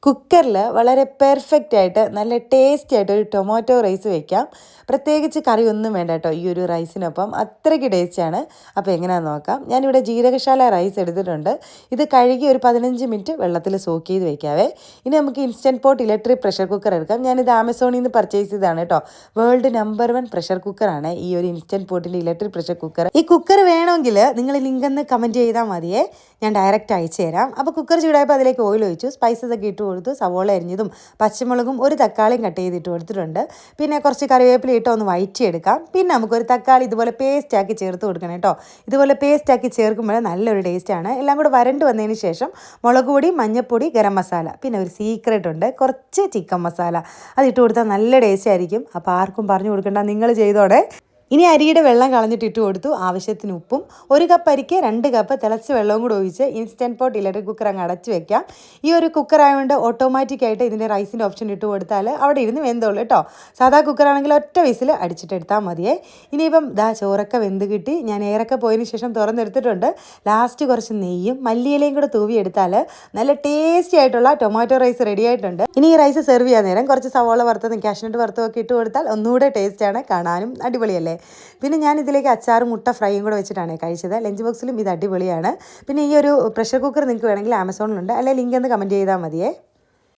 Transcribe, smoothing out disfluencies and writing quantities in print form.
കുക്കറിൽ വളരെ പെർഫെക്റ്റ് ആയിട്ട് നല്ല ടേസ്റ്റി ആയിട്ട് ഒരു ടൊമാറ്റോ റൈസ് വെക്കാം. പ്രത്യേകിച്ച് കറിയൊന്നും വേണ്ട കേട്ടോ ഈ ഒരു റൈസിനൊപ്പം. അത്രയ്ക്ക് ടേസ്റ്റിയാണ്. അപ്പോൾ എങ്ങനെയാണെന്ന് നോക്കാം. ഞാനിവിടെ ജീരകശാല റൈസ് എടുത്തിട്ടുണ്ട്. ഇത് കഴുകി ഒരു 15 മിനിറ്റ് വെള്ളത്തിൽ സോക്ക് ചെയ്ത് വെക്കാവേ. ഇനി നമുക്ക് instant pot electric pressure cooker എടുക്കാം. ഞാനിത് ആമസോണിൽ നിന്ന് പർച്ചേസ് ചെയ്തതാണ് കേട്ടോ. വേൾഡ് നമ്പർ 1 പ്രഷർ കുക്കറാണ് ഈ ഒരു ഇൻസ്റ്റൻറ്റ് പോട്ടിൻ്റെ ഇലക്ട്രിക് പ്രഷർ കുക്കർ. ഈ കുക്കർ വേണമെങ്കിൽ നിങ്ങൾ ലിങ്ക് ഒന്ന് കമൻറ്റ് ചെയ്താൽ മതിയേ, ഞാൻ ഡയറക്റ്റ് അയച്ചു തരാം. അപ്പോൾ കുക്കർ ചൂടായപ്പോൾ അതിലേക്ക് ഓയിൽ ഒഴിച്ചു, സ്പൈസസ് ഒക്കെ ഇട്ട് കൊടുത്തു. സവോള അരിഞ്ഞതും പച്ചമുളകും ഒരു തക്കാളിയും കട്ട് ചെയ്തിട്ട് കൊടുത്തിട്ടുണ്ട്. പിന്നെ കുറച്ച് കറിവേപ്പില ഇട്ട് ഒന്ന് വഴറ്റിയെടുക്കാം. പിന്നെ നമുക്കൊരു തക്കാളി ഇതുപോലെ പേസ്റ്റാക്കി ചേർത്ത് കൊടുക്കണം കേട്ടോ. ഇതുപോലെ പേസ്റ്റാക്കി ചേർക്കുമ്പോൾ നല്ലൊരു ടേസ്റ്റാണ്. എല്ലാം കൂടെ വരണ്ട് വന്നതിന് ശേഷം മുളക് പൊടി, മഞ്ഞൾപ്പൊടി, ഗരം മസാല, പിന്നെ ഒരു സീക്രട്ട് ഉണ്ട്, കുറച്ച് ചിക്കൻ മസാല, അതിട്ട് കൊടുത്താൽ നല്ല ടേസ്റ്റ് ആയിരിക്കും. അപ്പോൾ ആർക്കും പറഞ്ഞു കൊടുക്കണ്ട, നിങ്ങൾ ചെയ്തോടെ. ഇനി അരിയുടെ വെള്ളം കളഞ്ഞിട്ട് ഇട്ട് കൊടുത്തു. ആവശ്യത്തിന് ഉപ്പും. 1 കപ്പ് അരിക്ക് 2 കപ്പ് തിളച്ച വെള്ളവും കൂടെ ഒഴിച്ച് ഇൻസ്റ്റൻറ്റ് പോട്ട് ഇലക്ട്രിക് കുക്കർ അങ്ങ് അടച്ച് വെക്കാം. ഈ ഒരു കുക്കർ ആയതുകൊണ്ട് ഓട്ടോമാറ്റിക്കായിട്ട് ഇതിൻ്റെ റൈസിൻ്റെ ഓപ്ഷൻ ഇട്ട് കൊടുത്താൽ അവിടെ ഇരുന്ന് വെന്തോളൂ കേട്ടോ. സാധാ കുക്കറാണെങ്കിൽ ഒറ്റ വിസിൽ അടിച്ചിട്ടെടുത്താൽ മതിയേ. ഇനിയിപ്പം ചോറൊക്കെ വെന്ത് കിട്ടി. ഞാൻ ഏറൊക്കെ പോയതിന് ശേഷം തുറന്നെടുത്തിട്ടുണ്ട്. ലാസ്റ്റ് കുറച്ച് നെയ്യും മല്ലിയിലയും കൂടെ തൂവി എടുത്താൽ നല്ല ടേസ്റ്റി ആയിട്ടുള്ള ടൊമാറ്റോ റൈസ് റെഡി ആയിട്ടുണ്ട്. ഇനി ഈ റൈസ് സെർവ് ചെയ്യാൻ നേരം കുറച്ച് സവോള വറുത്തതും കാഷ്നട്ട് വറുത്തതും ഒക്കെ ഇട്ട് കൊടുത്താൽ ഒന്നുകൂടെ ടേസ്റ്റാണ്. കാണാനും അടിപൊളിയല്ലേ. പിന്നെ ഞാൻ ഇതിലേക്ക് അച്ചാറും മുട്ട ഫ്രൈയും കൂടെ വെച്ചിട്ടാണ് കഴിച്ചത്. ലഞ്ച് ബോക്സിലും ഇത് അടിപൊളിയാണ്. പിന്നെ ഈ ഒരു പ്രഷർ കുക്കർ നിങ്ങൾക്ക് വേണമെങ്കിൽ ആമസോണിലുണ്ട്, അല്ലെങ്കിൽ ലിങ്ക് ഒന്ന് കമൻറ്റ് ചെയ്താൽ മതിയേ.